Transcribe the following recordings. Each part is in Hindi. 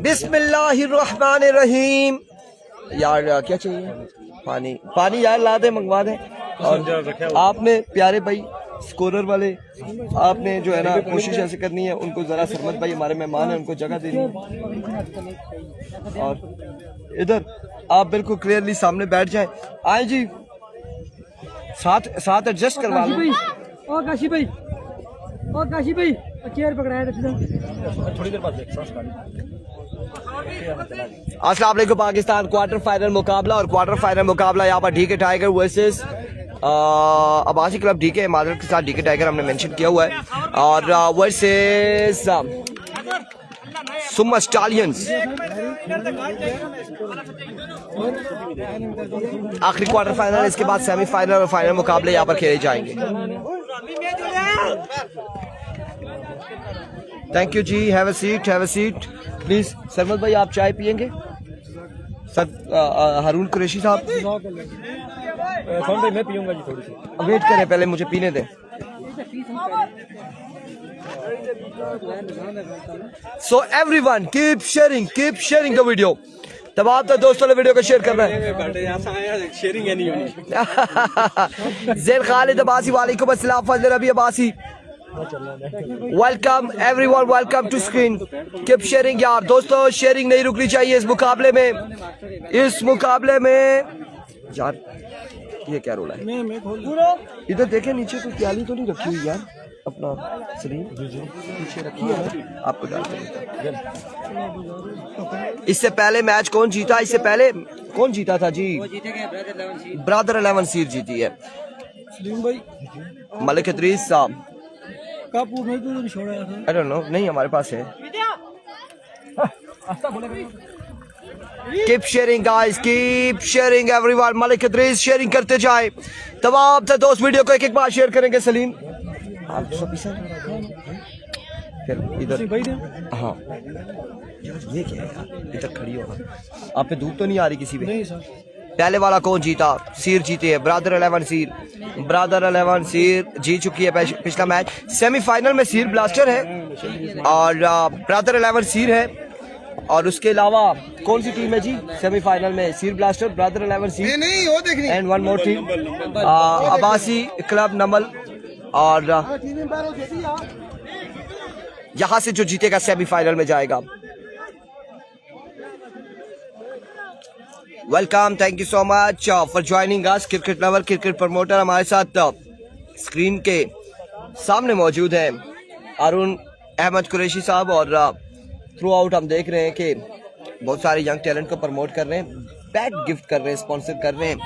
बिस्मिल्लाहिर्रहमानिर्रहीम। यार क्या चाहिए? पानी पानी यार ला दे, मंगवा दे। और आपने प्यारे भाई स्कोरर वाले, आपने जो है ना कोशिश ऐसे करनी है, उनको जरा सरमत भाई हमारे मेहमान हैं, उनको जगह देनी है। और इधर आप बिल्कुल क्लियरली सामने बैठ जाएं। आए जी, साथ एडजस्ट करवा लो। ओ काशी भाई, चेयर पकड़ाया थोड़ी देर बाद। अस्सलाम वालेकुम पाकिस्तान। क्वार्टर फाइनल मुकाबला, और क्वार्टर फाइनल मुकाबला यहाँ पर DK tiger versus Abbasi club DK मादर के साथ डीके टाइगर हमने मेंशन किया हुआ है, और वर्सेस सुम्मा स्टालियंस। आखिरी क्वार्टर फाइनल, इसके बाद सेमीफाइनल और फाइनल मुकाबले यहाँ पर खेले जाएंगे। थैंक यू जी, have a seat please. Sarmat भाई आप चाय पियेंगे? सर हारून कुरैशी साहब मैं पीऊंगा जी, थोड़ी सी वेट करें, पहले मुझे पीने दें। So everyone keep sharing the video. तमाम तो दोस्तों ने वीडियो को शेयर करना है। शेयरिंग है नहीं होनी। ज़ैन खालिद अब्बासी, वालेकुम अस्सलाम। Fazal Rabi Abbasi, welcome everyone, welcome to screen. Keep sharing यार दोस्तों, शेयरिंग नहीं रुकनी चाहिए इस मुकाबले में। यार ये क्या रोला है? इधर देखें, नीचे कोई प्याली तो नहीं रखी हुई यार? अपना सलीम पीछे रखी है ना, आपको डालते। इससे पहले मैच कौन जीता? इससे पहले कौन जीता था जी? ब्रदर 11 सीट जीती है मलिक इदरीस साहब। आई डोंट नो, नहीं हमारे पास है। Keep sharing guys, keep sharing everyone. Malik Idris sharing करते जाए। तमाम से दोस्त वीडियो को एक बार शेयर करेंगे। सलीम आप फिर इधर, हाँ ये क्या है यार, इधर खड़ी हो। आप पे धूप तो नहीं आ रही किसी पे? नहीं सर। पहले वाला कौन जीता? सीर जीते है, ब्रदर 11 सीर जीत चुकी है पिछला मैच। सेमीफाइनल में सीर ब्लास्टर है और ब्रदर 11 सीर है। और उसके अलावा कौन सी टीम है जी सेमीफाइनल में? Seer blaster, brother 11 Seer and one more team Abbasi club Namal. और यहां से जो जीतेगा सेमीफाइनल में जाएगा। Welcome, thank you so much for joining us. Cricket lover, cricket promoter हमारे साथ स्क्रीन के सामने मौजूद हैं हारून अहमद कुरैशी साहब, और थ्रू आउट हम देख रहे हैं कि बहुत सारे यंग टैलेंट को प्रमोट कर रहे हैं, बैट गिफ्ट कर रहे हैं, स्पॉन्सर कर रहे हैं।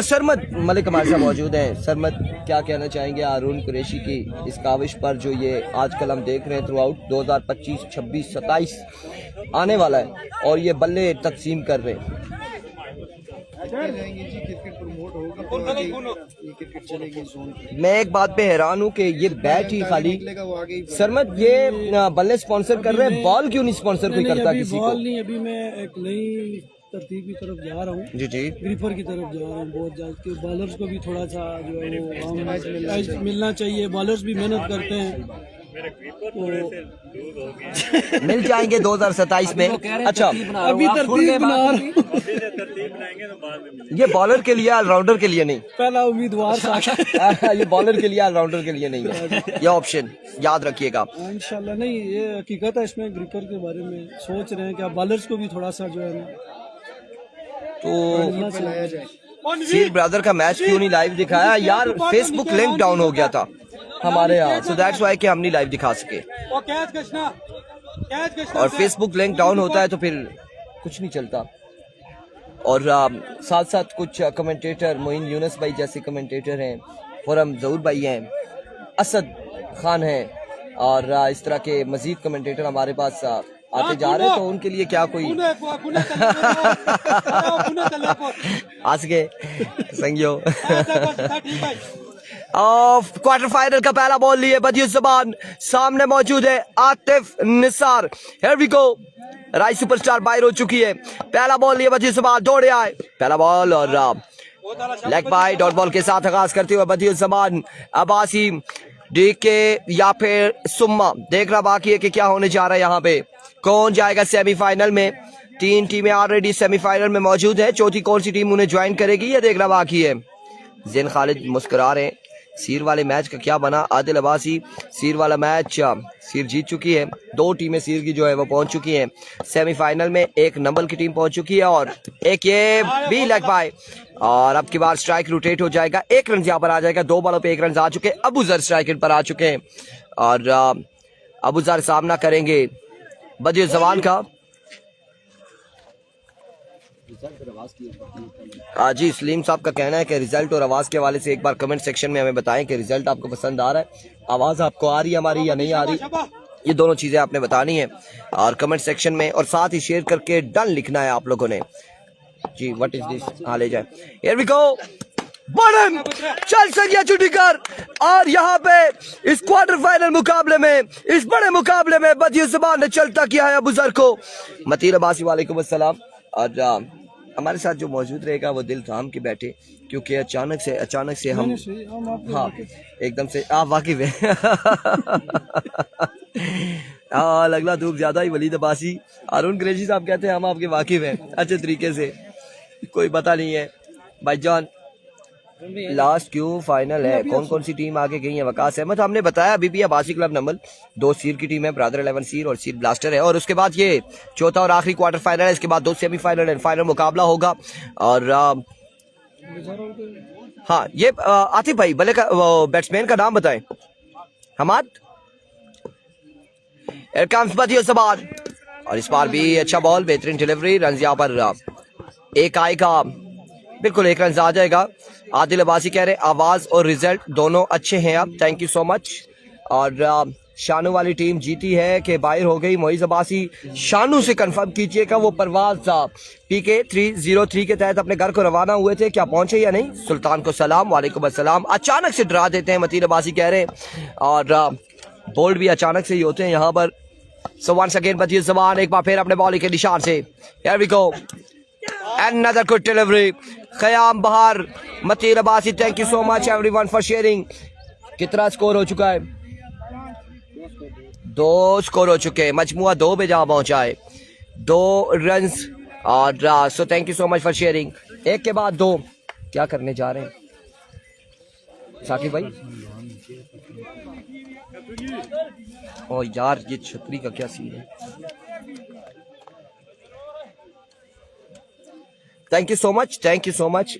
सरमत मलिक हमारे साथ मौजूद हैं। सरमत, क्या कहना चाहेंगे हारून कुरैशी की इस काविश पर, जो ये आजकल हम देख रहे हैं थ्रू आउट 2025, 26, 27 आने वाला है और ये बल्ले तकसीम कर रहे हैं? मैं एक बात पे हैरान हूँ कि ये बैट ही खाली। सरमत, ये बल्ले स्पॉन्सर कर रहे हैं, बॉल क्यों नहीं स्पॉन्सर कोई करता किसी को? बॉल नहीं, अभी मैं एक नई तरतीब की तरफ जा रहा हूँ जी, ग्रिपर की तरफ जा रहा हूँ बहुत जल्द। बॉलर्स को भी थोड़ा सा जो है वो मिलना चाहिए। बॉलर्स भी मेहनत करते हैं, मिल जाएंगे 2027 में। अच्छा, अभी तरतीब बना रहा हूं। ये बॉलर के लिए, ऑलराउंडर के लिए नहीं। पहला उम्मीदवार ये बॉलर के लिए, ऑलराउंडर के लिए नहीं है ये ऑप्शन, याद रखिएगा इंशाल्लाह। नहीं, ये हकीकत है। इसमें ग्रिपर के बारे में सोच रहे हैं कि बॉलर्स को भी थोड़ा सा जो है ना तो सीर ब्रदर का मैच क्यों नहीं लाइव दिखाया यार? फेसबुक लिंक डाउन हो गया था हमारे यहाँ, सो दैट्स व्हाई कि हम नहीं लाइव दिखा सके। और फेसबुक लिंक डाउन होता है तो फिर कुछ नहीं चलता। और साथ साथ कुछ कमेंटेटर, मोइन यूनुस भाई जैसे कमेंटेटर हैं, खुरम जहूर भाई हैं, असद खान हैं, और इस तरह के मजीद कमेंटेटर हमारे पास आते जा रहे हैं, तो उनके लिए क्या कोई आज के संगियो। क्वार्टर फाइनल का पहला बॉल लिए बदियुज़्ज़मान, सामने मौजूद है Atif Nisar. Here we go, right superstar बाहर हो चुकी है। पहला बॉल लिए बदियुज़्ज़मान, दौड़े आए पहला बॉल और लेग बाय डॉट बॉल के साथ आगाज करते हुए बदियुज़्ज़मान अब्बासी डीके या फिर सुम्मा, देखना बाकी है कि क्या होने जा रहा है यहाँ पे, कौन जाएगा सेमीफाइनल में। 3 टीमें ऑलरेडी सेमीफाइनल में मौजूद है, चौथी कौन सी टीम उन्हें ज्वाइन करेगी ये देखना बाकी है। जैन खालिद मुस्कुरा रहे हैं। सीर वाले मैच का क्या बना, आदिल अब्बासी, सीर वाला मैच सीर जीत चुकी है, 2 टीमें सीर की जो है वो पहुंच चुकी हैं सेमीफाइनल में। एक नंबल की टीम पहुंच चुकी है और एक ये भी लग पाए, और अब की बार स्ट्राइक रोटेट हो जाएगा, 1 रन यहाँ पर आ जाएगा। 2 बॉलों पे 1 रन आ चुके, अबूजर स्ट्राइक पर आ चुके हैं और अबूजर सामना करेंगे बदियुज़्ज़मान का। जी सलीम साहब का कहना है कि रिजल्ट और आवाज़ के हवाले से एक बार कमेंट सेक्शन में हमें बताएं कि रिजल्ट आपको पसंद आ रहा है, आवाज़ आपको आ रही है हमारी या नहीं आ रही, ये दोनों चीज़ें आपने बतानी है और कमेंट सेक्शन में, और साथ ही शेयर करके डन लिखना है आप लोगों ने जी। व्हाट इज दिस, हाँ ले जाए, हियर वी गो, बड़न चल सरिया छुट्टी कर। और यहाँ पे इस क्वार्टर फाइनल मुकाबले में, इस बड़े मुकाबले में बदियुज़्ज़मान ने चलता किया है अबूजर को। मतीर अब्बासी वालेकुम अस्सलाम। और हमारे साथ जो मौजूद रहेगा वो दिल थाम के बैठे, क्योंकि अचानक से हम हाँ एकदम से आप वाकिफ है लगला धूप ज्यादा ही। वलीद अब्बासी, अरुण कुरैशी साहब कहते हैं हम आपके वाकिफ हैं अच्छे तरीके से, कोई पता नहीं है भाईजान। लास्ट क्यों फाइनल है, कौन कौन सी टीम आगे गई है। वकास अहमद साहब ने बताया अभी भी अब्बासी क्लब नंबल 2 सीर की टीम है, ब्रदर 11 सीर और सीर ब्लास्टर है, और उसके बाद ये चौथा और आखिरी क्वार्टर फाइनल है, इसके बाद 2 सेमीफाइनल एंड फाइनल मुकाबला होगा। और हाँ ये आतिफ भाई भले का बैट्समैन का नाम बताएं। हमाद बदियुज़्ज़मान, और इस बार भी अच्छा बॉल, बेहतरीन डिलीवरी, रन यहाँ पर एक आएगा, बिल्कुल 1 रन आ जाएगा। आदिल अब्बासी कह रहे आवाज और रिजल्ट दोनों अच्छे हैं आप, थैंक यू सो मच। और शानू वाली टीम जीती है कि बाहर हो गई। मोइज अब्बासी शानू से कंफर्म कीजिएगा वो परवाज PK 303 के तहत अपने घर को रवाना हुए थे, क्या पहुंचे या नहीं। सुल्तान को सलाम, वालेकुम अस्सलाम। अचानक से डरा देते हैं मतीर अब्बासी कह रहे हैं, और बोल्ड भी अचानक से ही होते हैं यहाँ पर। सो वंस अगेन बदियुज़्ज़मान एक बार फिर अपने बॉलिंग के निशान से, here we go, another good delivery, Qayam Bahar, Mateer Abbasi, thank you so much everyone for sharing. कितना स्कोर हो चुका है, 2 स्कोर हो चुके हैं, मजमुआ 2 पे जहाँ पहुंचा है, 2 रन्स। और so thank you so much for sharing. 1 के बाद 2 क्या करने जा रहे हैं साकिब भाई। ओ यार ये छतरी का क्या सीन है। Thank you so much, thank you so much.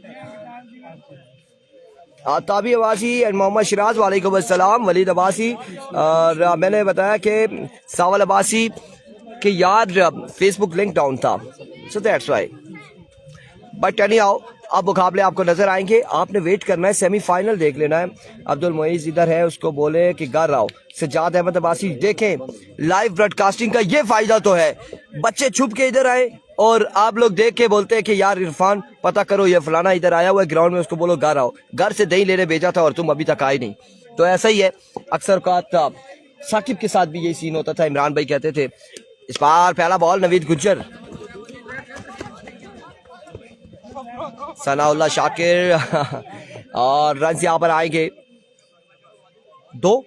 Tabi Abbasi and Mohammad Shiraz, वालेकुम अस्सलाम। वलीद अब्बासी, और मैंने बताया कि सावल अब्बासी कि यार फेसबुक लिंक डाउन था, so that's why, but any how अब मुकाबले आपको नजर आएंगे, आपने वेट करना है, सेमीफाइनल देख लेना है। अब्दुल मोइज इधर है, उसको बोले कि घर आओ। सज्जाद अहमद अब्बासी, देखें लाइव ब्रॉडकास्टिंग का ये फायदा तो है, बच्चे छुप के इधर आए और आप लोग देख के बोलते हैं कि यार इरफान पता करो ये फलाना इधर आया हुआ है ग्राउंड में, उसको बोलो घर आओ। घर से दही लेने भेजा था और तुम अभी तक आए नहीं, तो ऐसा ही है अक्सर औकात। साकिब के साथ भी यही सीन होता था, इमरान भाई कहते थे। इस बार पहला बॉल नवीद गुज्जर, सनाउल्लाह शाकिर और रन यहाँ पर आएंगे 2,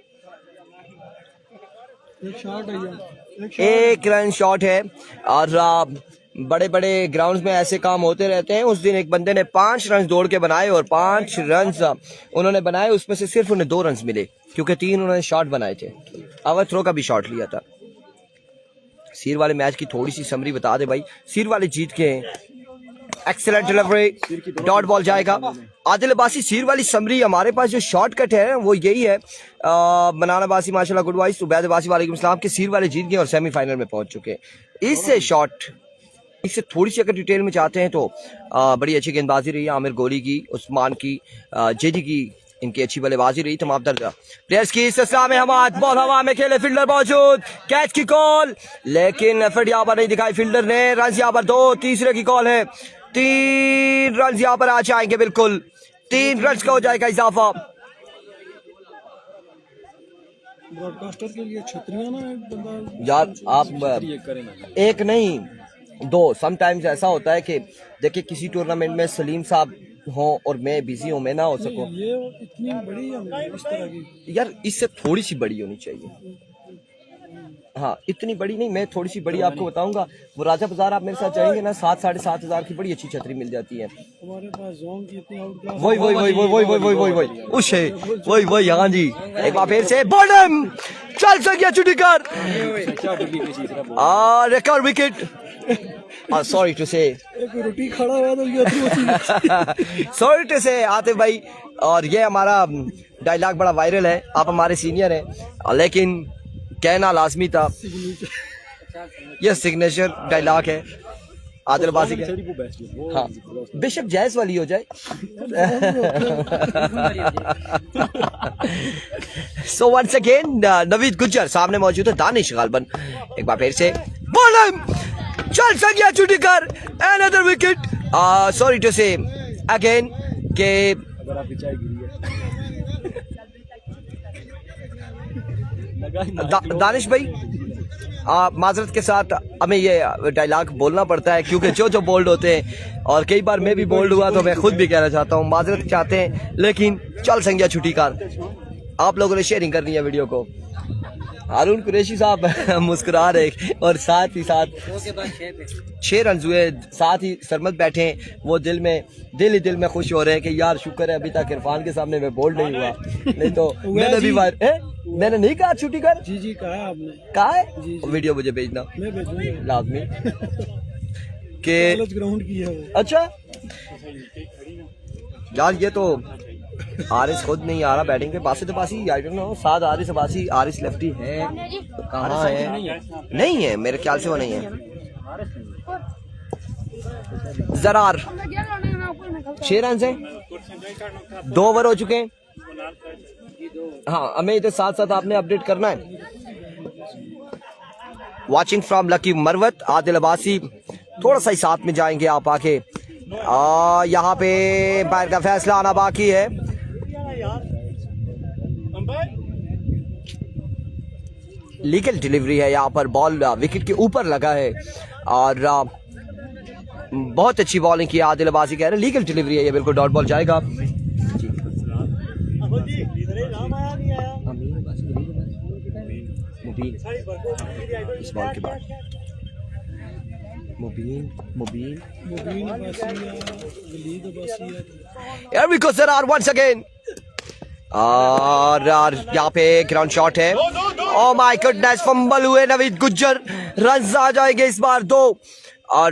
1 रन शॉट है। और बड़े बड़े ग्राउंड्स में ऐसे काम होते रहते हैं। उस दिन एक बंदे ने 5 रन दौड़ के बनाए और 5 रन उन्होंने बनाए, उसमें से सिर्फ उन्हें 2 रन मिले क्योंकि 3 उन्होंने शॉट बनाए थे। ओवर थ्रो का भी शॉट लिया था। सीर वाले मैच की थोड़ी सी समरी बता दे भाई। सीर वाले जीत के एक्सीलेंट डिलीवरी, डॉट बॉल जाएगा। आदिल अब्बासी, सीर वाली समरी हमारे पास जो शॉर्टकट है वो यही है। बनाना अब्बासी माशाल्लाह गुड वाइस। उबैद अब्बासी वालेकुम सलाम के सीर वाले जीत गए और सेमीफाइनल में पहुंच चुके। इससे शॉर्ट, इससे थोड़ी सी अगर डिटेल में चाहते हैं तो बड़ी अच्छी गेंदबाजी रही आमिर गोली की, उस्मान की, जेडी की, इनकी अच्छी बल्लेबाजी रही। तमाम दर्जा प्लेयर्स की इस्तेमाल में हमाद बॉल हवा में खेले, फील्डर मौजूद, कैच की कॉल, लेकिन एफर्ट यहाँ पर नहीं दिखाई फील्डर ने। रन यहाँ पर 2, तीसरे की कॉल है, 3 रन यहाँ पर आ जाएंगे, बिल्कुल 3 रन का हो जाएगा इजाफा। ब्रॉडकास्टर के लिए छतरियां ना एक बंदा यार आप एक नहीं 2 समटाइम्स ऐसा होता है कि देखिए किसी टूर्नामेंट में सलीम साहब हो और मैं बिजी हूँ, मैं ना हो सकूँ। ये इतनी बड़ी है इस तरह की। यार इससे थोड़ी सी बड़ी होनी चाहिए। हाँ इतनी बड़ी नहीं, मैं थोड़ी सी बड़ी आपको बताऊंगा। वो राजा बाजार आप मेरे साथ जाएंगे ना, 7-7.5 हज़ार की बड़ी अच्छी छतरी मिल जाती है। हमारे पास जोन की इतनी आउट क्लास। वही उस है, वही यहाँ जी। एक बार फिर से बॉलम चल सकिया छुट्टी कर रिकॉर्ड विकेट। सॉरी टू से, एक रोटी खड़ा हुआ तो सॉरी टू से आतिफ भाई। और ये हमारा डायलॉग बड़ा वायरल है, आप हमारे सीनियर हैं लेकिन कहना लाजमी था। ये सिग्नेचर डायलॉग है आदिल अब्बासी का। हाँ बेशक जैज वाली हो जाए। So once again Naveed Gujjar सामने मौजूद है, दानिश गालबन। एक बार फिर से बॉलम चल सकिया छुट्टी कर अनदर विकेट। सॉरी टू से अगेन के दानिश भाई माजरत के साथ हमें ये डायलॉग बोलना पड़ता है क्योंकि जो बोल्ड होते हैं, और कई बार मैं भी बोल्ड हुआ तो मैं खुद भी कहना चाहता हूँ, माजरत चाहते हैं लेकिन चल संज्ञा छुट्टी का। आप लोगों ने शेयरिंग करनी है वीडियो को। हारून कुरैशी साहब मुस्कुरा रहे और साथ ही साथ 6 रन हुए, साथ ही सरमत बैठे हैं, वो दिल ही दिल में खुश हो रहे हैं कि यार शुक्र है अभी तक इरफान के सामने मैं बोल्ड नहीं हुआ, नहीं तो मैंने भी मैंने नहीं कहा छुट्टी कर। जी कहा है आपने, कहा है जी। वीडियो मुझे भेजना, मैं भेजूंगा लाजमी के ग्राउंड की है वो। अच्छा यार ये तो आरिस खुद नहीं आ रहा बैटिंग पे, Basit Abbasi I don't know, Saad Aris Abbasi, Aris lefty है कहाँ है? नहीं है मेरे ख्याल से, वो नहीं है। जरार 6 रन से 2 ओवर हो चुके हैं। हाँ हमें इधर साथ साथ आपने अपडेट करना है। Watching from lucky Marwat, Adil Abbasi थोड़ा सा ही साथ में जाएंगे आप आके। यहाँ पे पैर का फैसला आना बाकी है। लीगल डिलीवरी है यहाँ पर, बॉल विकेट के ऊपर लगा है और बहुत अच्छी बॉलिंग की आदिल अब्बासी कह रहे हैं, लीगल डिलीवरी है ये, बिल्कुल डॉट बॉल जाएगा। इस बॉल के बाद मुबीन Here we go Zarar once again। और यहाँ पे ग्राउंड शॉट है। ओह माय गुडनेस, फंबल हुए नवीद गुज्जर, रन आ जाएंगे इस बार 2। और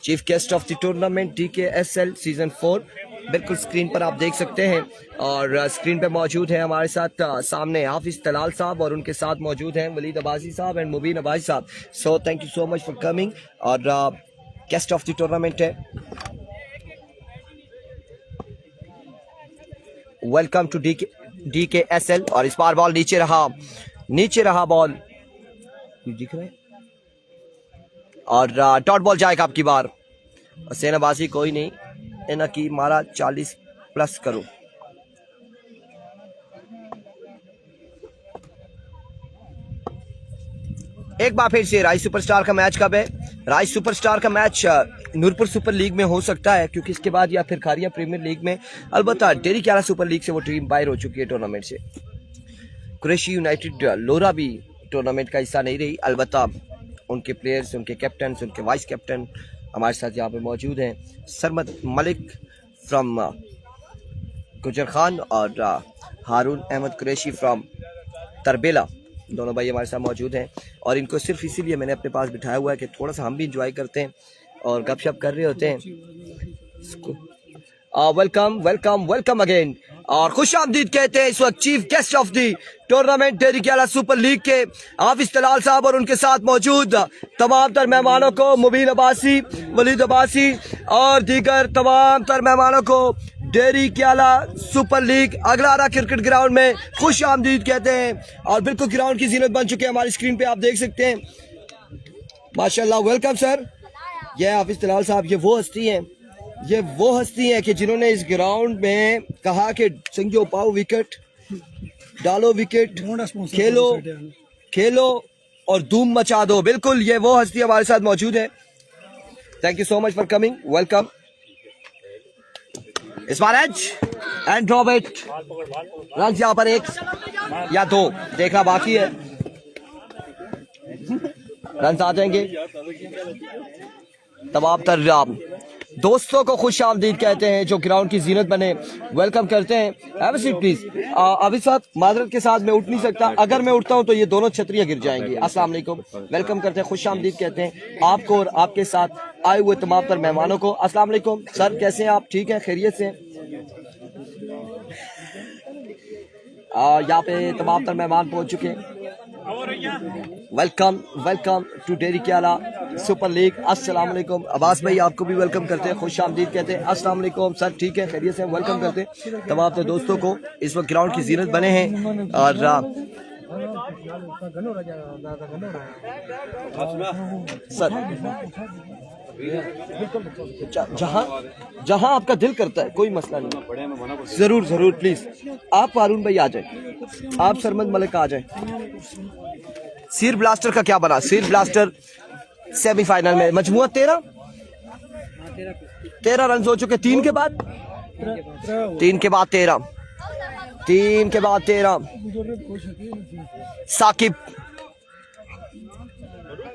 chief guest of the tournament DKSL season 4 बिल्कुल स्क्रीन पर आप देख सकते हैं। और स्क्रीन पे मौजूद है हमारे साथ सामने हाफिज तलाल साहब और उनके साथ मौजूद हैं वलीद अब्बासी साहब एंड मुबीन अब्बासी साहब। So thank you so much for coming. और गेस्ट ऑफ द टूर्नामेंट है, वेलकम टू DKSL। और इस बार बॉल नीचे रहा बॉल, दिख रहा है, और डॉट बॉल जाएगा आपकी बार। हुसैन अब्बासी कोई नहीं, इन्हें की मारा 40 प्लस करो। एक बार फिर से राइस सुपरस्टार का मैच कब है? राइस सुपरस्टार का मैच नूरपुर सुपर लीग में हो सकता है, क्योंकि इसके बाद या फिर खारिया प्रीमियर लीग में। अलबत्ता डेरी क्याला सुपर लीग से वो टीम बाहर हो चुकी है टूर्नामेंट से। कुरैशी यूनाइटेड लोरा भी टूर्नामेंट का हिस्सा नहीं रही। अलबत्ता उनके प्लेयर्स, उनके कैप्टन, उनके वाइस कैप्टन हमारे साथ यहाँ पे मौजूद हैं। सरमद मलिक फ्रॉम गुजर खान और हारून अहमद कुरैशी फ्रॉम तरबेला, दोनों भाई हमारे साथ मौजूद हैं। और इनको सिर्फ इसीलिए मैंने अपने पास बिठाया हुआ है कि थोड़ा सा हम भी इंजॉय करते हैं और गपशप कर रहे होते हैं। वेलकम अगेन और खुश आमदीद कहते हैं इस वक्त chief guest of the tournament Dheri Kiala super league के हाफिज तलाल साहब और उनके साथ मौजूद तमाम तर मेहमानों को, मुबीन अब्बासी, वलीद अब्बासी और दीगर तमाम तर मेहमानों को Dheri Kiala super league Aglara cricket ground में खुश आमदीद कहते हैं। और बिल्कुल ग्राउंड की जीनत बन चुके हैं, हमारी स्क्रीन पे आप देख सकते हैं माशाल्लाह। Welcome sir. ये हाफिज तलाल साहब, ये वो हस्ती हैं कि जिन्होंने इस ग्राउंड में कहा कि संजो पाओ विकेट, डालो विकेट, खेलो और धूम मचा दो। बिल्कुल ये वो हस्ती हमारे साथ मौजूद है। Thank you so much for coming, welcome. इस बार edge and drop it. Run यहाँ पर 1 या 2 देखना बाकी है, रन आ जाएंगे। तमाम तर दोस्तों को खुश आमदीद कहते हैं जो ग्राउंड की जीनत बने, वेलकम करते हैं। Have a seat please. अभी साहब माजरत के साथ मैं उठ नहीं सकता, अगर मैं उठता हूं तो ये दोनों छतरियां गिर जाएंगी। अस्सलाम वालेकुम, वेलकम करते हैं, खुश आमदीद कहते हैं आपको और आपके साथ आए हुए तमाम तर मेहमानों को। अस्सलाम वालेकुम सर, कैसे हैं आप? ठीक हैं, खैरियत से? यहाँ पे तमाम तर मेहमान पहुंच चुके हैं। Welcome welcome to Dheri Kiala super league. अस्सलाम वालेकुम अब्बास भाई, आपको भी वेलकम करते हैं, खुश आमदीद कहते हैं। अस्सलाम वालेकुम सर, ठीक है, खैरियत से? वेलकम करते हैं तमाम तो दोस्तों को। इस वक्त ग्राउंड की जीनत बने हैं और सर जहां आपका दिल करता है, कोई मसला नहीं, जरूर जरूर प्लीज। आप हारून भाई आ जाए, आप सरमद मलिक आ जाए। सीर ब्लास्टर का क्या बना? सीर ब्लास्टर सेमीफाइनल में मजमुआ 13 रन हो चुके। 3 के बाद 13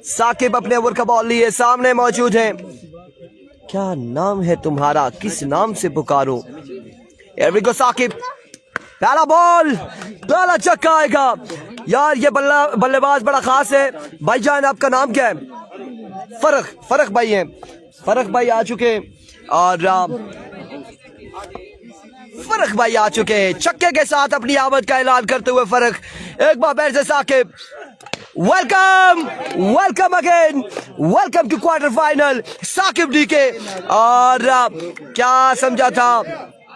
साकिब अपने ओवर का बॉल लिए, सामने मौजूद है। क्या नाम है तुम्हारा, किस नाम से पुकारो? साकिब, पहला बॉल, पहला छक्का आएगा। यार ये बल्लेबाज बड़ा खास है। भाईजान आपका नाम क्या है? फरक भाई हैं। फरक भाई आ चुके और फरक भाई आ चुके छक्के के साथ अपनी आमद का ऐलान करते हुए फरक एक बार बैठ से Saqib. Welcome again, welcome to quarter final Saqib DK. और क्या समझा था,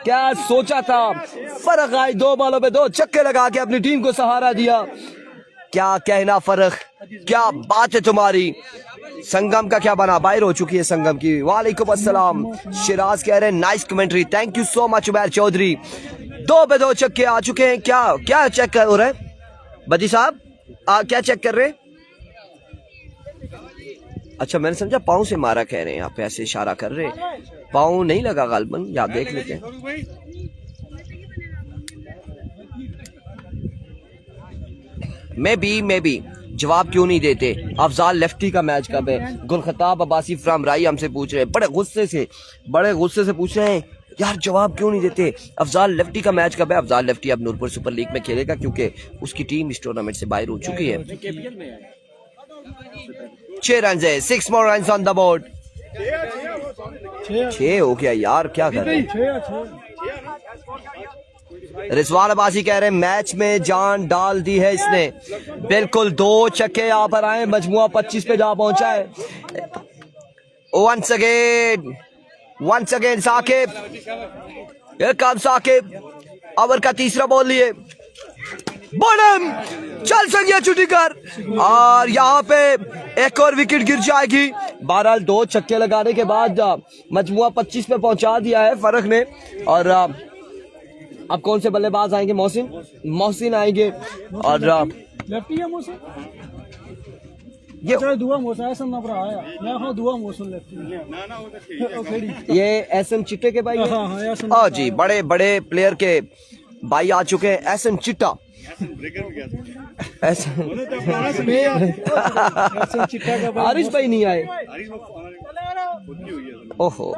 क्या सोचा था, फरक आई 2 बॉलों पे 2 छक्के लगा के अपनी टीम को सहारा दिया। क्या कहना फरक, क्या बात है तुम्हारी। संगम का क्या बना? बाहर हो चुकी है संगम की। वालेकुम अस्सलाम, शिराज कह रहे हैं nice commentary, thank you so much Ubair Chaudhry. 2 पे 2 छक्के आ चुके हैं। क्या चेक हो रहा है बदी साहब? क्या चेक कर रहे हैं? अच्छा मैंने समझा पाँव से मारा कह रहे हैं, आप ऐसे इशारा कर रहे हैं। पाँव नहीं लगा गालबन, या देख लेते हैं। मैं भी जवाब क्यों नहीं देते? अफजाल लेफ्टी का मैच कब है? गुलखताब अब्बासी फ्राम राई हमसे पूछ रहे हैं, बड़े गुस्से से पूछ रहे हैं यार जवाब क्यों नहीं देते? अफजाल लेफ्टी का मैच कब है? अफजाल लेफ्टी अब नूरपुर सुपर लीग में खेलेगा क्योंकि उसकी टीम इस टूर्नामेंट से बाहर हो चुकी है। 6 रन है, 6 more runs on the board। 6 हो गया यार, क्या कर रहे हैं? रिजवान अब्बासी कह रहे हैं मैच में जान डाल दी है इसने। बिल्कुल 2 छक्के यहाँ पर आए, मजमुआ 25 पे जा पहुंचा है। once again साकिब, ओवर का तीसरा बॉल लिए, बॉलम चल सकिया छुट्टी कर और यहाँ पे एक और विकेट गिर जाएगी। बहरहाल 2 छक्के लगाने के बाद मजमुआ 25 पे पहुंचा दिया है फरक ने। और अब कौन से बल्लेबाज आएंगे? मोहसिन आएंगे और लेफ्टी है मोहसिन। ये दुआ मोहसिन ऐसा ना पर आया, मैं हां दुआ मोहसिन लेफ्टी। ये एसएम चिट्टे के भाई हैं। हां जी, बड़े प्लेयर के भाई आ चुके हैं। एसएम चिट्टा हारिस भाई नहीं आए। ओहो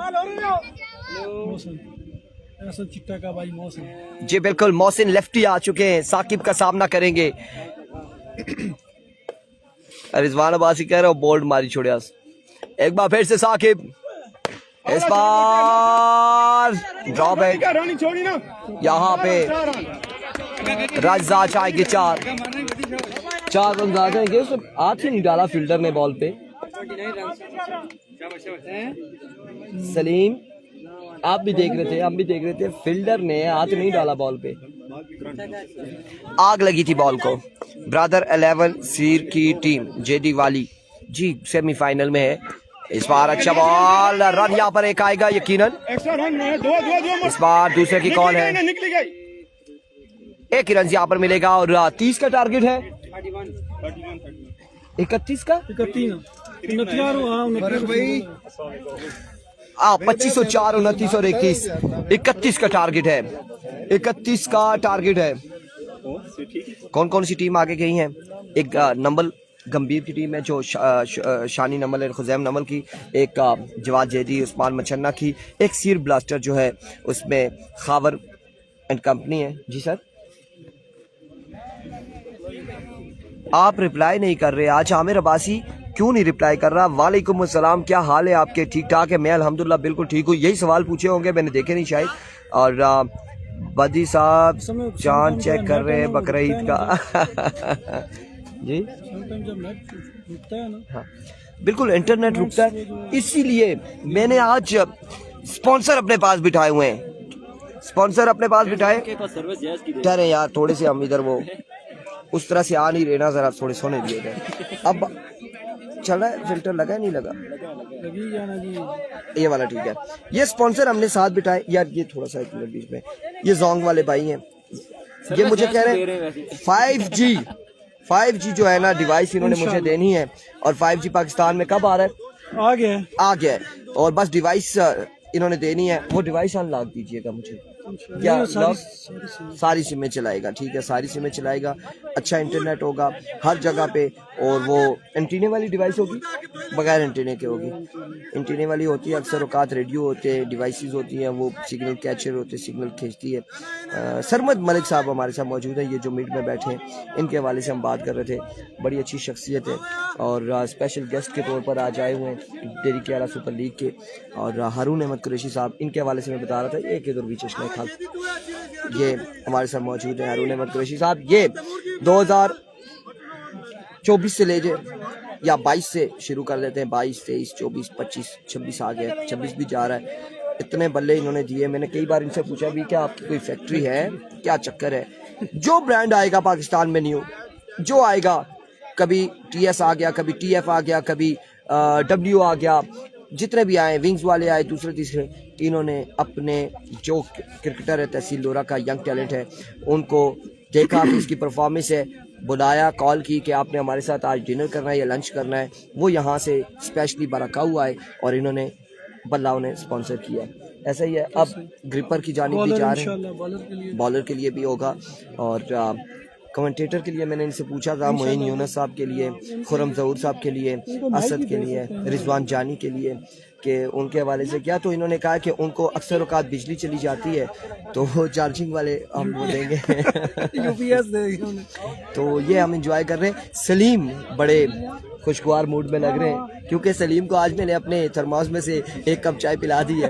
चिट्टा का भाई मोहसिन। जी बिल्कुल, मोहसिन लेफ्टी आ चुके हैं, साकिब का सामना करेंगे। रिजवान अब्बासी कह रहे हो बोल्ड मारी छोड़िया। एक बार फिर से साकिब, इस बार ड्रॉप है यहाँ पे। रजा चाहेंगे 4 रन आ जाएंगे। हाथ ही नहीं डाला फील्डर ने बॉल पे। सलीम आप भी देख रहे थे, हम भी देख रहे थे, फील्डर ने हाथ नहीं डाला बॉल पे। आग लगी थी बॉल को। ब्रदर 11 सीर की टीम जेडी वाली जी सेमीफाइनल में है। इस बार अच्छा बॉल, रन यहाँ पर एक आएगा यकीनन। इस बार दूसरे की कॉल है, 1 रन यहाँ पर मिलेगा और 30 का टारगेट है। 31 का 31 2504, 29 और 21, 31 का टारगेट है, 31 का टारगेट है। कौन कौन सी टीम आगे गई है? एक नंबल गंभीर की टीम है जो शानी नमल है, खुजैम नमल की, एक जवाद जैदी, उस्मान मचन्ना की, एक सीर ब्लास्टर जो है उसमें खावर एंड कंपनी है। जी सर, आप रिप्लाई नहीं कर रहे आज। आमिर अब्बासी क्यों नहीं रिप्लाई कर रहा? वालेकुम अस्सलाम, क्या हाल है आपके? ठीक ठाक है? मैं अल्हम्दुलिल्लाह बिल्कुल ठीक हूँ। यही सवाल पूछे होंगे, मैंने देखे नहीं शायद। और बदी साहब चांद चेक कर रहे हैं बकरा ईद का। जी जब नेट रुकता है ना, हाँ बिल्कुल इंटरनेट रुकता है, इसीलिए मैंने आज स्पॉन्सर अपने पास बिठाए हुए हैं। स्पॉन्सर अपने पास बिठाए ठहरे यार, थोड़े से हम इधर वो उस तरह से आ नहीं रहे ना, जरा थोड़े सोने दिए गए। अब चल रहा है, फिल्टर लगा नहीं लगा? लगी जाना जी। ये वाला ठीक है। ये स्पॉन्सर हमने साथ बिठाए यार। ये थोड़ा सा एक मिनट बीच में, ये जोंग वाले भाई हैं, ये मुझे कह रहे हैं 5G जो है ना डिवाइस इन्होंने मुझे देनी है। और 5G पाकिस्तान में कब आ रहा है? आ गया है। और बस डिवाइस इन्होंने देनी है। वो डिवाइस अनलॉक दीजिएगा मुझे। क्या सारी सिमें चलाएगा? ठीक है, सारी सिमें चलाएगा। अच्छा इंटरनेट होगा हर जगह पे। और वो एंटीने वाली डिवाइस होगी, बगैर एंटीने के होगी। एंटीने वाली होती है, अक्सर औकात रेडियो होते हैं, डिवाइसेस होती हैं, वो सिग्नल कैचर होते हैं, सिग्नल खींचती है। सरमद मलिक साहब हमारे साथ मौजूद है, ये जो मीट में बैठे हैं, इनके हवाले से हम बात कर रहे थे। बड़ी अच्छी शख्सियत है और स्पेशल गेस्ट के तौर पर आज आए हुए हैं डेरी केरा सुपर लीग के। और हारून अहमद कुरैशी साहब, इनके हवाले से मैं बता रहा था, एक इधर भी चश्मे खाल, ये हमारे साथ मौजूद है हारून अहमद कुरैशी साहब। ये 2024 से ले जाए या 22 से शुरू कर लेते हैं, 22, 23, 24, 25, 26 आ गया, 26 भी जा रहा है। इतने बल्ले इन्होंने दिए। मैंने कई बार इनसे पूछा भी क्या आपकी कोई फैक्ट्री है, क्या चक्कर है? जो ब्रांड आएगा पाकिस्तान में न्यू, जो आएगा, कभी TS आ गया, कभी TF आ गया, कभी W आ गया, जितने भी आए, विंग्स वाले आए, दूसरे तीसरे, इन्होंने अपने जो क्रिकेटर है तहसील लोरा का यंग टैलेंट है, उनको देखा कि इसकी परफॉर्मेंस है, बुलाया, कॉल की कि आपने हमारे साथ आज डिनर करना है या लंच करना है। वो यहाँ से स्पेशली बरका हुआ है और इन्होंने बल्ला उन्हें स्पॉन्सर किया। ऐसा ही है। अब ग्रिपर की जानिब भी जा रहे हैं, बॉलर के लिए भी होगा। और कमेंटेटर के लिए मैंने इनसे पूछा था, मोइन यूनुस साहब के लिए, खुरम जहूर साहब के लिए, असद के लिए, रिजवान जानी के लिए, कि उनके हवाले से क्या। तो इन्होंने कहा कि उनको अक्सर औकात बिजली चली जाती है तो वो चार्जिंग वाले हम वो देंगे। UPS देंगे। तो ये हम इंजॉय कर रहे हैं। सलीम बड़े खुशगवार मूड में लग रहे हैं क्योंकि सलीम को आज मैंने अपने थर्मोस में से एक कप चाय पिला दी है।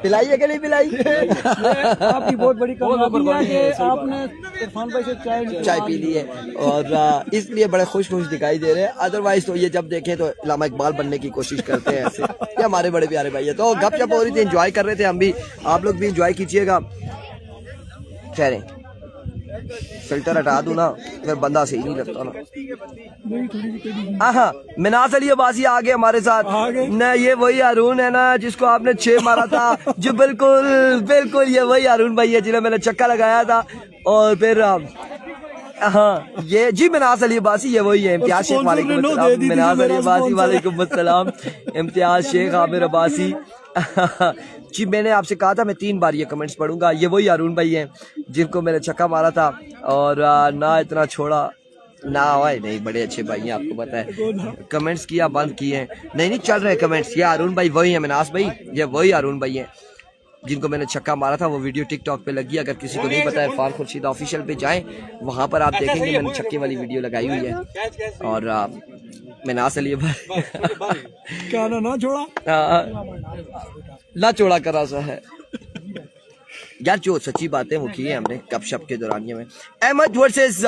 पिलाई है कि नहीं पिलाई? आपकी बहुत बड़ी कामयाबी है कि आपने इरफान भाई से चाय पी ली है और इसलिए बड़े खुश दिखाई दे रहे हैं। अदरवाइज तो ये जब देखें तो इलामा इकबाल बनने की कोशिश करते हैं ऐसे। ये हमारे बड़े प्यारे भाई है। तो गपशप हो रही थी, एंजॉय कर रहे थे हम भी, आप लोग भी एंजॉय कीजिएगा। ठहरे, फिल्टर हटा दूं ना फिर बंदा सही नहीं लगता ना। हाँ, मिनाज अली अब्बासी आ गए हमारे साथ न। ये वही हारून है ना जिसको आपने 6 मारा था? जो बिल्कुल ये वही हारून भाई है जिन्हें मैंने चक्का लगाया था। और फिर हाँ, ये जी मिनाज अली अब्बासी, ये वही है। इम्तियाज शेख, वालेकुम अस्सलाम। मिनाज अली अब्बासी, वालेकुम अस्सलाम। इम्तियाज शेख, आमिर अब्बासी। जी मैंने आपसे कहा था मैं 3 बार ये कमेंट्स पढ़ूंगा। ये वही हारून भाई हैं जिनको मैंने छक्का मारा था और ना इतना छोड़ा ना हुआ। नहीं, बड़े अच्छे भाई हैं, आपको पता है। कमेंट्स किया बंद किए हैं, नहीं चल रहे कमेंट्स। ये हारून भाई वही है, मिनाज भाई ये वही हारून भाई हैं जिनको मैंने छक्का मारा था। वो वीडियो टिकटॉक पे लगी, अगर किसी को नहीं पता है इरफान खुर्शीद ऑफिशियल पे जाएं, वहां पर आप देखेंगे मैंने छक्के वाली वीडियो लगाई हुई है। और मिनाज अली क्या ना छोड़ा करा सा है यार। जो सच्ची बातें वो की है हमने गपशप के दौरान में। Ahmed versus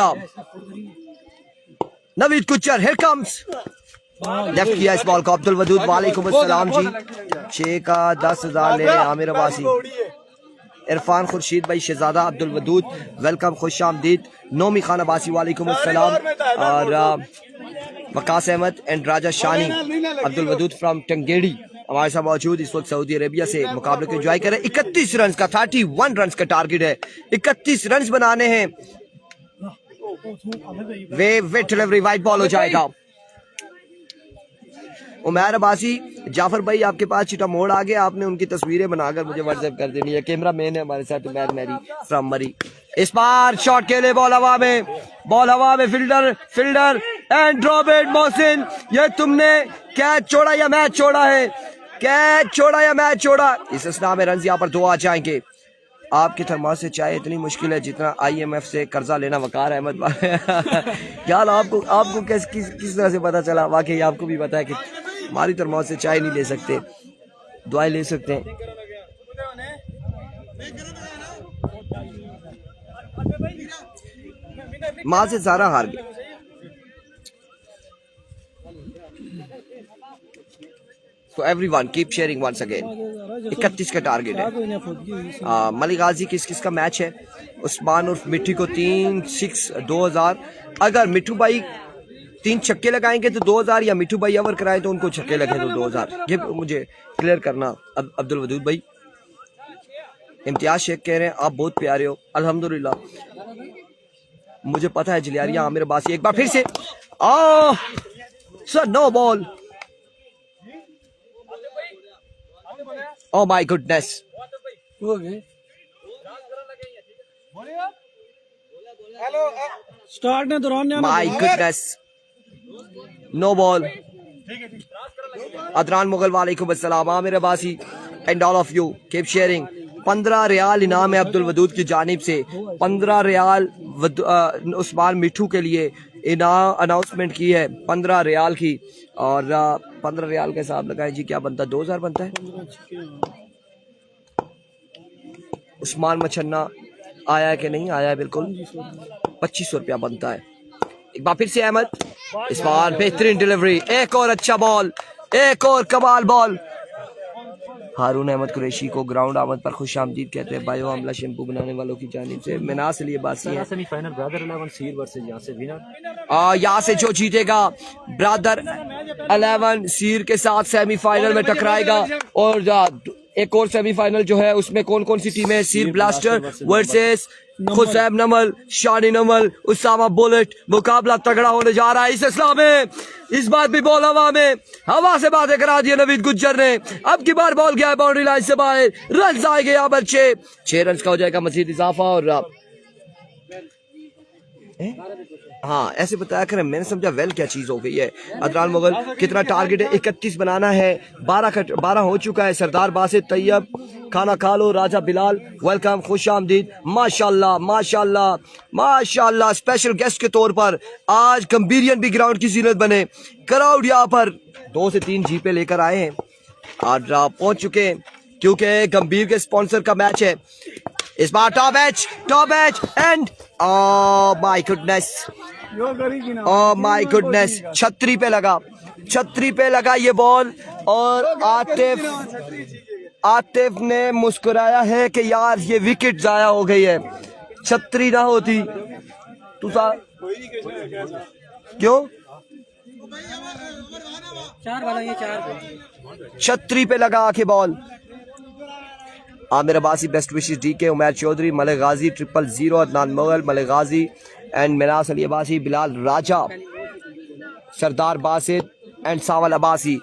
Naveed Kuchar, here comes. Left किया इस बॉल को अब्दुल वदूद, वालेकुम अस्सलाम जी। 6 का 10,000 ले आमिर अब्बासी। इरफान खुर्शीद भाई, शहजादा अब्दुल वदूद, वेलकम, खुश आमदीद। नोमी खान अब्बासी, वालेकुम अस्सलाम। और वकास अहमद एंड राजा शानी अब्दुल वदूद फ्रॉम टंगेड़ी हमारे साथ मौजूद इस वक्त सऊदी अरेबिया से मुकाबले को एंजॉय कर रहे हैं। 31 रन का 31 रन का टारगेट है, 31 रन बनाने हैं। वेट डिलीवरी, वाइट बॉल हो जाएगा। उमैर अब्बासी, जाफर भाई आपके पास चिटा मोड़ आ गया, आपने उनकी तस्वीरें बनाकर मुझे व्हाट्सएप कर देनी है। कैमरा मैन है हमारे साथ उमैर मैरी फ्रॉम मरी। इस बार शॉट के लिए बॉल हवा में, fielder and drop it. Mohsin, ये तुमने कैच छोड़ा या मैच छोड़ा है? कैच छोड़ा या मैच छोड़ा? इस अस्ना में रन यहाँ पर 2 आ जाएंगे। आपकी थर्मास से चाय इतनी मुश्किल है जितना IMF से कर्जा लेना। वकार अहमद यार आपको किस तरह से पता चला? वाकई आपको भी पता है कि हमारी थर्मास से चाय नहीं ले सकते, दुआएं ले सकते हैं। माँ से सारा हार गया। So everyone keep sharing once again। 31 का टारगेट है। मलिक गाजी किस का मैच है? उस्मान उर्फ मिट्टी को 3-6 2000। अगर मिट्टू भाई 3 छक्के लगाएंगे तो 2000, या मिट्टू भाई ओवर कराए तो उनको छक्के लगे तो 2000। ये मुझे क्लियर करना। अब्दुल वदूद भाई। इम्तियाज शेख कह रहे हैं आप बहुत प्यारे हो। अल्हम्दुलिल्लाह, मुझे पता है जलियारिया आमिर अब्बासी। एक बार फिर से sir no ball. Oh my goodness! Start ने दौरान My goodness! No ball. अदरान Mughal वालेकुम अस्सलाम। Aamir Abbasi and all of you keep sharing। 15 riyal इनाम है अब्दुल वदूद की जानिब से। 15 रियाल उस्मान मिठू के लिए इनाम अनाउंसमेंट की है 15 रियाल की। और 15 रियाल का हिसाब लगाएं जी, क्या बनता है? 2000 बनता है। उस्मान मछन्ना आया है कि नहीं आया है? बिल्कुल 2500 रुपया बनता है। एक बार फिर से अहमद, इस बार बेहतरीन डिलीवरी, एक और अच्छा बॉल, एक और कमाल बॉल। हारून अहमद कुरैशी को ग्राउंड आमद पर खुश आमदीद कहते हैं बायो अमला शैम्पू बनाने वालों की जानिब से। मिनास लिए बासी है। सेमीफाइनल ब्रदर 11 सीर वर्सेस यहाँ से विनर। यहाँ से जो जीतेगा ब्रदर 11 सीर के साथ सेमीफाइनल में टकराएगा। और एक और सेमीफाइनल जो है उसमें कौन कौन सी टीमें? सीर ब्लास्टर वर्सेस खुसैब नमल, शानी नमल, उसामा बुलेट। मुकाबला तगड़ा होने जा रहा है इस इस्लाम में। इस बार भी बॉल हवा से बातें करा दी नवीद गुज्जर ने। अब की बार बॉल गया है बाउंड्री लाइन से बाहर। रन आएंगे यहाँ पर 6 रन का हो जाएगा मजीद इजाफा। और हाँ ऐसे बताया करें, मैंने समझा वेल क्या चीज हो गई है। अदरान मुगल कितना टारगेट है? 31 बनाना है। 12 हो चुका है। सरदार बासित तैयब, खाना खा लो, राजा बिलाल वेलकम, खुश आमदीद। माशाल्लाह माशाल्लाह माशाल्लाह। स्पेशल गेस्ट के तौर पर आज गंभीरियन भी ग्राउंड की जीनत बने। क्राउड यहाँ पर 2 से 3 जीपे लेकर आए हैं और पहुंच चुके हैं क्योंकि गंभीर के स्पॉन्सर का मैच है इस बार। Top edge and oh my goodness, छतरी पे लगा ये बॉल। और आतिफ ने मुस्कुराया है कि यार ये विकेट जाया हो गई है, छतरी ना होती तो क्यों? 4 वाला ये 4 छतरी पे लगा आके ball. Amir Abbasi best wishes DK, Umair Chaudhry, Malik Ghazi 000, Adnan Mughal, Malik Ghazi and Minas Ali Abbasi, Bilal Raja, Sardar Basit and Sawal Abbasi.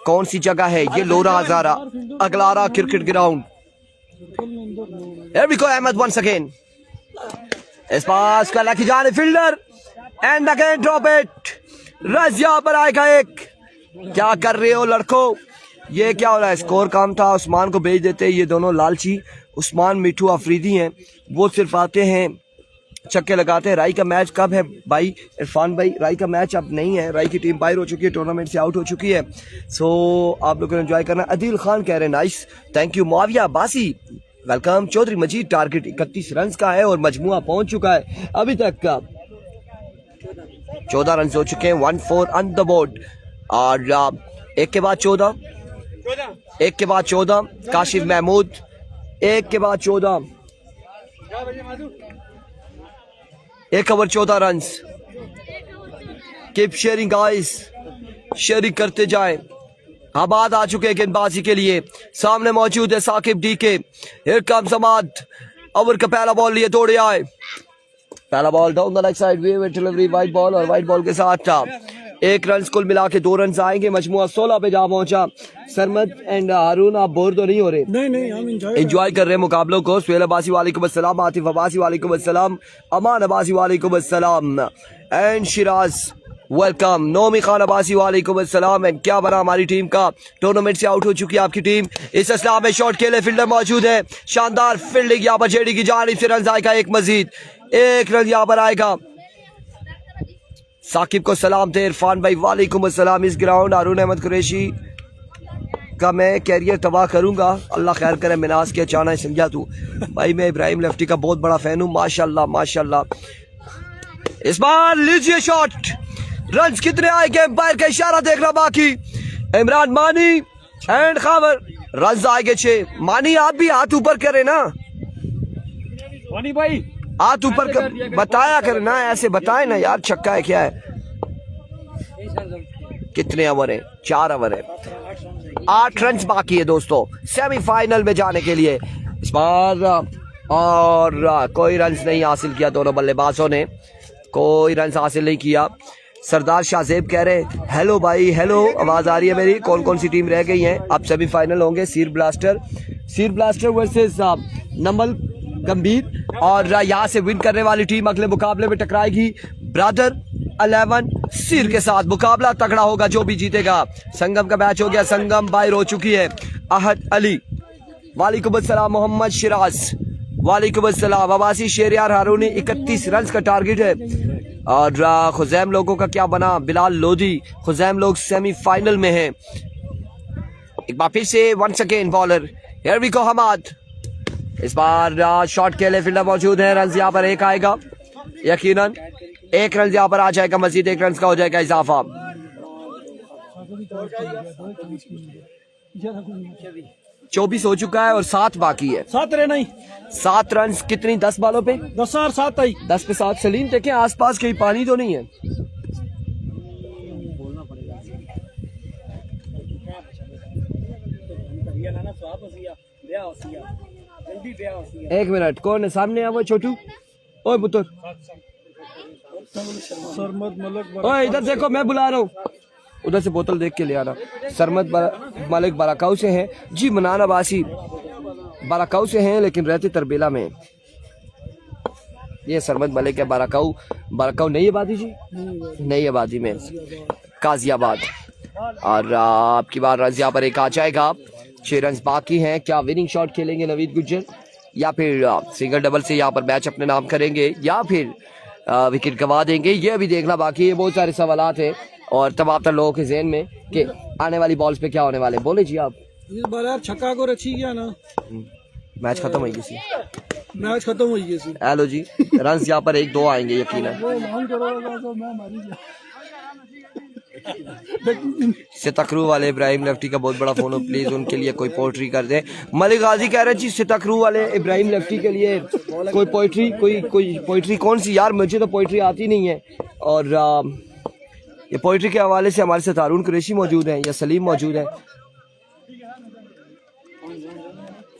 कौन सी जगह है ये? Lora Hazara Aglara cricket ground. Here we go, Ahmed once again। इस पास का लकी जाने fielder and again drop it. रजिया पर आएगा एक। क्या कर रहे हो लड़कों? ये क्या हो रहा है? स्कोर काम था, उस्मान को भेज देते। ये दोनों लालची उस्मान मिठू अफरीदी हैं, वो सिर्फ आते हैं छक्के लगाते हैं। राई का मैच कब है भाई? इरफान भाई राई का मैच अब नहीं है, राई की टीम बाहर हो चुकी है, टूर्नामेंट से आउट हो चुकी है। सो आप लोगों ने एंजॉय करना। अदील खान कह रहे हैं nice, thank you. Muaviya Abbasi welcome. Chaudhry Majeed target 31 run का है और मजमुआ पहुंच चुका है अभी तक का 14 रन हो चुके हैं। 1-4 ऑन द बोर्ड। और एक के बाद 14 काशिफ महमूद, एक के बाद 14, 1 over 14 run. Keep sharing guys, sharing करते जाएं। आबाद आ चुके हैं गेंदबाजी के लिए। सामने मौजूद है Saqib DK। Here comes Ahmed. Over का पहला बॉल लिए दौड़े आए। पहला ball down the leg side, way delivery, wide ball और वाइड बॉल के साथ 1 रन कुल मिला के 2 रन आएंगे, मजमुआ 16 पे जा पहुंचा। सरमद एंड हारून आप बोर तो नहीं हो रहे? नहीं हम एंजॉय कर रहे हैं मुकाबलों को। सुहेल अब्बासी वालेकुम अस्सलाम, आतिफ अब्बासी वालेकुम अस्सलाम, अमान अब्बासी वालेकुम अस्सलाम एंड शिराज वेलकम। नोमी खान अब्बासी वालेकुम अस्सलाम। एंड क्या बना हमारी टीम का, टूर्नामेंट से आउट हो चुकी है आपकी टीम। इस असला में शॉट खेले फील्डर मौजूद है, शानदार फील्डिंग यहाँ पर जेडी की जानिब से रन आएगा एक मजीद, 1 रन यहाँ पर आएगा। साकिब को सलाम थे, इरफान भाई वालेकुम अस्सलाम। इस ग्राउंड हारून अहमद कुरैशी का मैं कैरियर तबाह करूंगा, अल्लाह खैर करे। मिनास के अचानक समझा तू भाई, मैं इब्राहिम लेफ्टी का बहुत बड़ा फैन हूँ, माशाल्लाह माशाल्लाह। इस बार लीजिए शॉट, रन कितने आएंगे एम्पायर का इशारा देखना बाकी। इमरान मानी एंड खावर, रन आएंगे 6। मानी आप भी हाथ ऊपर करें ना, मानी भाई हाथ ऊपर बताया करें ना, ऐसे बताए ना यार, छक्का है क्या है। कितने ओवर है? 4 ओवर है, 8 रन बाकी है दोस्तों सेमीफाइनल में जाने के लिए। इस बार और कोई रन नहीं हासिल किया, दोनों बल्लेबाजों ने कोई रन हासिल नहीं किया। सरदार शाहजेब कह रहे हेलो भाई हेलो, आवाज आ रही है मेरी? कौन कौन सी टीम रह गई हैं? अब सेमीफाइनल होंगे, सीर ब्लास्टर वर्सेस नमल गंभीर, और यहाँ से विन करने वाली टीम अगले मुकाबले में टकराएगी ब्रदर 11 सीर के साथ। मुकाबला तगड़ा होगा, जो भी जीतेगा। संगम का मैच हो गया, संगम बाहर हो चुकी है। अहद अली वालेकुम अस्सलाम, मोहम्मद शिराज वालेकुम अस्सलाम, अब्बासी शेरियार हारूनी 31 रन का टारगेट है। और खुजैम लोगों का क्या बना? बिलाल लोधी, खुजैम लोग सेमीफाइनल में हैं। एक बार फिर से once again bowler, here we go Hammad. इस बार शॉट के लिए फील्डर मौजूद है, रन यहाँ पर 1 आएगा यकीनन, 1 रन यहाँ पर आ जाएगा, मजीद 1 रन का हो जाएगा इजाफा। 24 हो चुका है और 7 बाकी है। 7 रन नहीं, 7 रन कितनी 10 बालों पे? 10 और 7 आई, 10 पे 7। सलीम देखें आसपास कहीं पानी तो नहीं है? एक मिनट, कौन है सामने है वो? छोटू, ओए पुत्र, सरमद मलक, ओए इधर देखो, मैं बुला रहा हूँ, उधर से बोतल देख के ले आना। सरमद मलिक बाराकाऊ से हैं जी, मनान अब्बासी बाराकाऊ से हैं लेकिन रहते तरबेला में। ये सरमद मलिक है, बाराकाऊ नई आबादी जी, नई आबादी में काजियाबाद। और आपकी बार रन यहाँ पर 1 आ जाएगा, 6 रन बाकी हैं। क्या विनिंग शॉट खेलेंगे नवीद गुज्जर, या फिर सिंगल डबल से यहाँ पर मैच अपने नाम करेंगे, या फिर विकेट गंवा देंगे? ये अभी देखना बाकी है। बहुत सारे सवालात हैं और तमाम तर लोगों के जहन में कि आने वाली बॉल्स पे क्या होने वाले। बोले जी आप। इस बार यार छक्का को रची गया ना, मैच खत्म हो गई, मैच खत्म हो गई। हेलो जी, रन यहाँ पर 1-2 आएंगे यकीनन। सितकरू वाले इब्राहिम लेफ्टी का बहुत बड़ा फोन हो, प्लीज उनके लिए कोई पोइट्री कर दें। मलिक गाजी कह रहे जी सितकरू वाले इब्राहिम लेफ्टी के लिए कोई पोइट्री, कोई पोइट्री कौन सी यार? मुझे तो पोइट्री आती नहीं है। और ये पोइट्री के हवाले से हमारे साथ हारून कुरैशी मौजूद हैं या सलीम मौजूद है।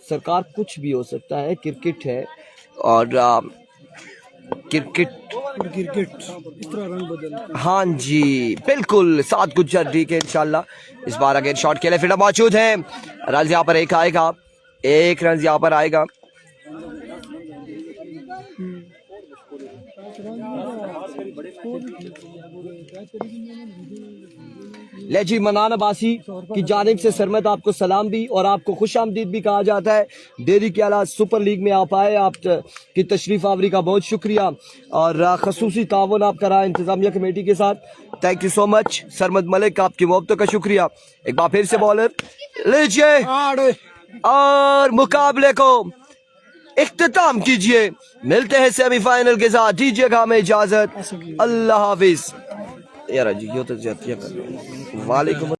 सरकार कुछ भी हो सकता है, क्रिकेट है और क्रिकेट इस तरह रंग बदल। हाँ जी बिल्कुल, 7 गुज्जर डी के इंशाल्लाह। इस बार अगेन शॉट के लिए फील्डर मौजूद है, रन यहाँ पर 1 आएगा, 1 रन यहाँ पर आएगा। ले जी, मनान अब्बासी की जानिब से सरमद आपको सलाम भी और आपको खुश आमदीद भी कहा जाता है। डेरी के आला सुपर लीग में आप आए, आप की तशरीफ आवरी का बहुत शुक्रिया और खसूसी तावन आप करा इंतजामिया कमेटी के साथ। Thank you so much Sarmad Malik, आपकी मोहब्बतों का शुक्रिया। एक बार फिर से बॉलर लीजिए और मुकाबले को इख्तिताम कीजिए। मिलते हैं सेमीफाइनल के साथ, दीजिएगा हमें इजाजत, अल्लाह हाफिज। यार जी यो तो वालेकुम